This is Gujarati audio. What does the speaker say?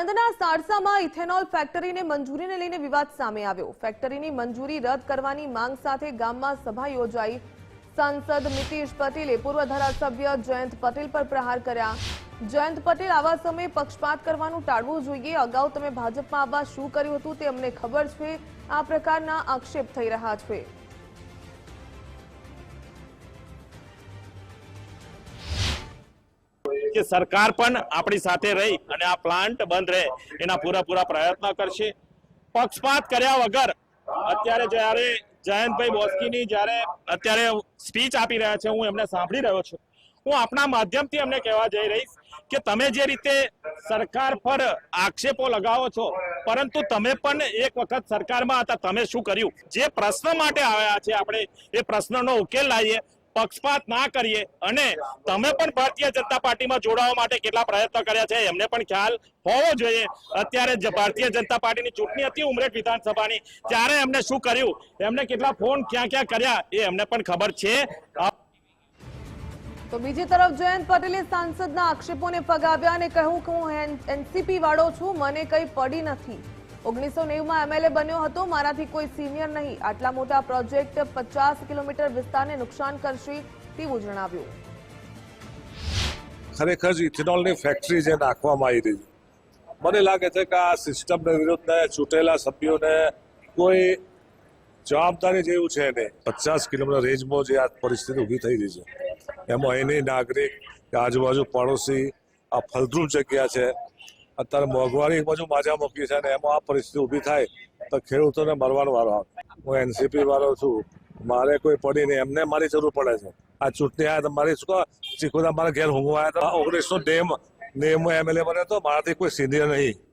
આણંદના સારસામાં ઇથેનોલ ફેક્ટરીને મંજૂરીને લઈને વિવાદ સામે આવ્યો। ફેક્ટરીની મંજૂરી રદ કરવાની માંગ સાથે ગામમાં સભા યોજાઈ। સાંસદ નીતિશ પટેલે પૂર્વ ધારાસભ્ય જયંત પટેલ પર પ્રહાર કર્યા। જયંત પટેલ આવા સમયે પક્ષપાત કરવાનું ટાળવું જોઈએ। અગાઉ તમે ભાજપમાં આવવા શું કર્યું હતું તે અમને ખબર છે। આ પ્રકારના આક્ષેપ થઈ રહ્યા છે। કે સરકાર પણ આપણી સાથે રહી અને આ પ્લાન્ટ બંધ રહે એના પૂરા પ્રયત્ન કરશે। પક્ષપાત કર્યા વગર અત્યારે જ્યારે જયંતભાઈ બોસ્કીની જ્યારે અત્યારે સ્પીચ આપી રહ્યા છે, હું એમને સાંભળી રહ્યો છું। હું આપના માધ્યમથી એમને કહેવા જઈ રહીશ કે તમે જે રીતે સરકાર પર આક્ષેપો લગાવો છો, પરંતુ તમે પણ એક વખત સરકારમાં હતા, તમે શું કર્યું? જે પ્રશ્ન માટે આવ્યા છે આપણે એ પ્રશ્નનો ઉકેલ લાવીએ, પક્ષપાત ના કરીએ અને તમે પણ ભારતીય જનતા પાર્ટીમાં જોડાવા માટે કેટલા પ્રયત્ન કર્યા છે એમને પણ ખ્યાલ હોવો જોઈએ। અત્યારે ભારતીય જનતા પાર્ટીની ચૂંટણી હતી ઉમરેઠ વિધાનસભાની, ત્યારે એમને શું કર્યું, એમને કેટલા ફોન ક્યાં કર્યા એ એમને પણ ખબર છે। તો બીજી તરફ જયંત પટેલે સાંસદના આક્ષેપોને ફગાવ્યા અને કહ્યું કે હું એનસીપી વાળો છું, મને કંઈ પડી નથી। 1990માં એમએલએ બન્યો હતો, મારાથી કોઈ સિનિયર નહીં। આટલા મોટા પ્રોજેક્ટ 50 કિલોમીટર વિસ્તારને નુકસાન કરશે તેવું જણાવ્યું। ખરેખર ઇથેનોલની ફેક્ટરી જે નાખવામાં આવી રહી છે, મને લાગે છે કે આ સિસ્ટમને વિરુદ્ધ ચૂંટેલા સભ્યોને કોઈ જવાબદારી જેવું છે નહીં। 50 કિલોમીટર રેન્જમાં જે આ પરિસ્થિતિ ઊભી થઈ રહી છે એમાં એની નાગરિક કે આજુબાજુ પડોશી આ ફળદ્રુપ જગ્યા છે, અત્યારે મોંઘવારી એક બાજુ માજા મૂકી છે અને એમાં આ પરિસ્થિતિ ઊભી થાય તો ખેડૂતોને મરવાનો વારો આવે। હું એનસીપી વાળો છું, મારે કોઈ પડી નહીં, એમને મારી જરૂર પડે છે। આ ચૂંટણી આવ્યા તો મારી શું કહો ચીખુદા મારા ઘેર ઊંઘવા આવ્યા હતા। 1990 એમએલએ બને તો મારાથી કોઈ સિનિયર નહીં।